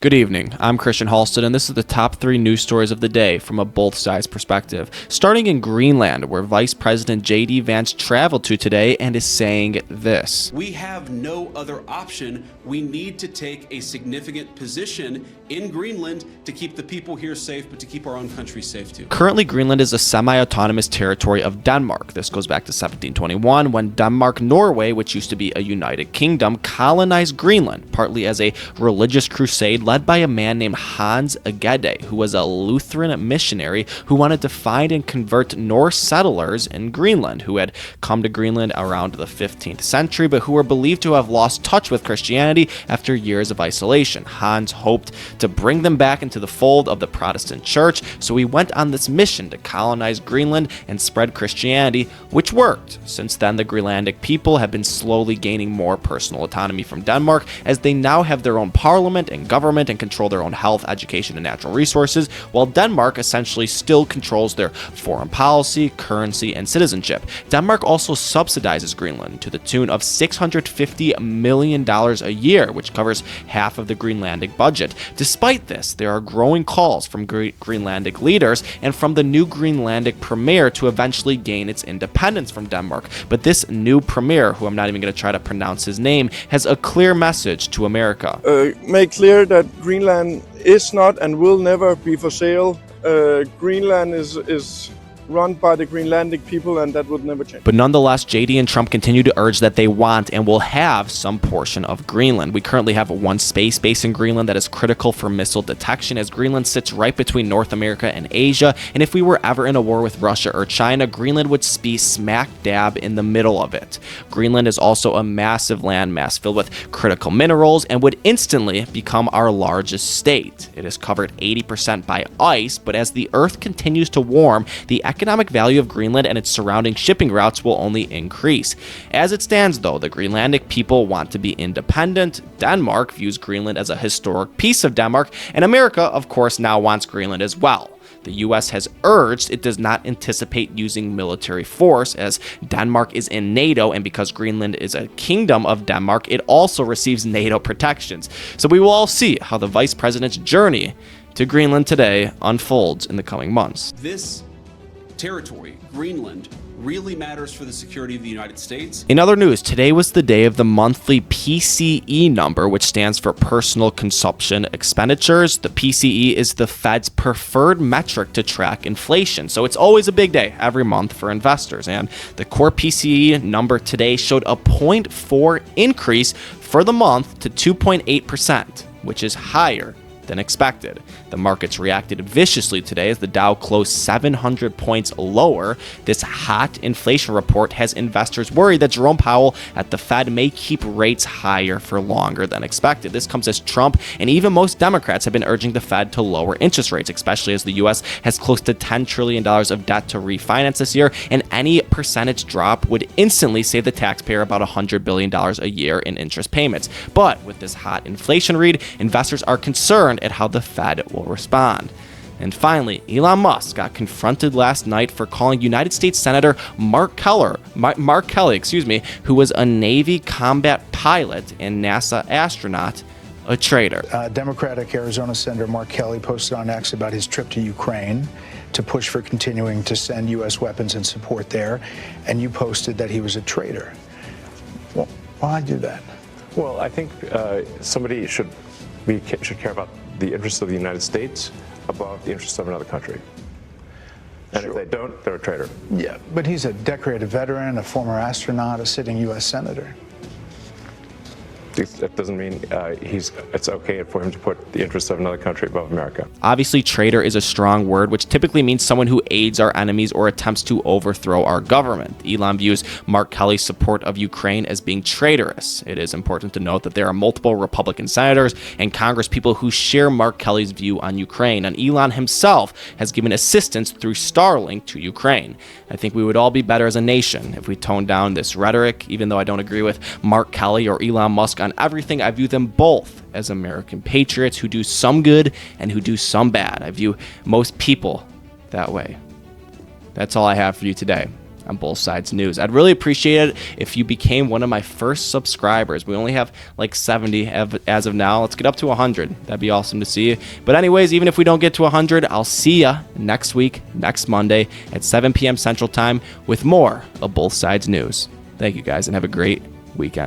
Good evening, I'm Christian Halsted, and this is the top 3 news stories of the day from a both sides perspective. Starting in Greenland, where Vice President J.D. Vance traveled to today and is saying this. We have no other option. We need to take a significant position in Greenland to keep the people here safe, but to keep our own country safe too. Currently, Greenland is a semi-autonomous territory of Denmark. This goes back to 1721, when Denmark-Norway, which used to be a united kingdom, colonized Greenland, partly as a religious crusade led by a man named Hans Egede, who was a Lutheran missionary who wanted to find and convert Norse settlers in Greenland, who had come to Greenland around the 15th century, but who were believed to have lost touch with Christianity after years of isolation. Hans hoped to bring them back into the fold of the Protestant church, so he went on this mission to colonize Greenland and spread Christianity, which worked. Since then, the Greenlandic people have been slowly gaining more personal autonomy from Denmark, as they now have their own parliament and government and control their own health, education, and natural resources, while Denmark essentially still controls their foreign policy, currency, and citizenship. Denmark also subsidizes Greenland to the tune of $650 million a year, which covers half of the Greenlandic budget. Despite this, there are growing calls from Greenlandic leaders and from the new Greenlandic premier to eventually gain its independence from Denmark. But this new premier, who I'm not even going to try to pronounce his name, has a clear message to America. Make clear that Greenland is not and will never be for sale. Greenland is run by the Greenlandic people, and that would never change. But nonetheless, JD and Trump continue to urge that they want and will have some portion of Greenland. We currently have one space base in Greenland that is critical for missile detection, as Greenland sits right between North America and Asia, and if we were ever in a war with Russia or China, Greenland would be smack dab in the middle of it. Greenland is also a massive landmass filled with critical minerals and would instantly become our largest state. It is covered 80% by ice, but as the Earth continues to warm, the economic value of Greenland and its surrounding shipping routes will only increase. As it stands, though, the Greenlandic people want to be independent. Denmark views Greenland as a historic piece of Denmark, and America, of course, now wants Greenland as well. The U.S. has urged it does not anticipate using military force, as Denmark is in NATO, and because Greenland is a kingdom of Denmark, it also receives NATO protections. So we will all see how the vice president's journey to Greenland today unfolds in the coming months. This territory, Greenland, really matters for the security of the United States. In other news, today was the day of the monthly PCE number, which stands for Personal Consumption Expenditures. The PCE is the Fed's preferred metric to track inflation, so it's always a big day every month for investors. And the core PCE number today showed a 0.4 increase for the month to 2.8%, which is higher than expected. The markets reacted viciously today as the Dow closed 700 points lower. This hot inflation report has investors worried that Jerome Powell at the Fed may keep rates higher for longer than expected. This comes as Trump and even most Democrats have been urging the Fed to lower interest rates, especially as the U.S. has close to $10 trillion of debt to refinance this year, and any percentage drop would instantly save the taxpayer about $100 billion a year in interest payments. But with this hot inflation read, investors are concerned at how the Fed will respond. And finally, Elon Musk got confronted last night for calling United States Senator Mark Kelly, who was a Navy combat pilot and NASA astronaut, a traitor. Democratic Arizona Senator Mark Kelly posted on X about his trip to Ukraine to push for continuing to send U.S. weapons and support there, and you posted that he was a traitor. Well, why do that? Well, I think somebody should care about the interests of the United States above the interests of another country. And Sure. if they don't, they're a traitor. Yeah, but he's a decorated veteran, a former astronaut, a sitting U.S. senator. That doesn't mean it's okay for him to put the interests of another country above America. Obviously, traitor is a strong word, which typically means someone who aids our enemies or attempts to overthrow our government. Elon views Mark Kelly's support of Ukraine as being traitorous. It is important to note that there are multiple Republican senators and congresspeople who share Mark Kelly's view on Ukraine, and Elon himself has given assistance through Starlink to Ukraine. I think we would all be better as a nation if we toned down this rhetoric. Even though I don't agree with Mark Kelly or Elon Musk on everything, I view them both as American patriots who do some good and who do some bad. I view most people that way. That's all I have for you today. on Both Sides News. I'd really appreciate it if you became one of my first subscribers. We only have like 70 as of now. Let's get up to 100. That'd be awesome to see you. But anyways, even if we don't get to 100, I'll see ya next week, next Monday at 7 p.m. Central Time with more of Both Sides News. Thank you guys, and have a great weekend.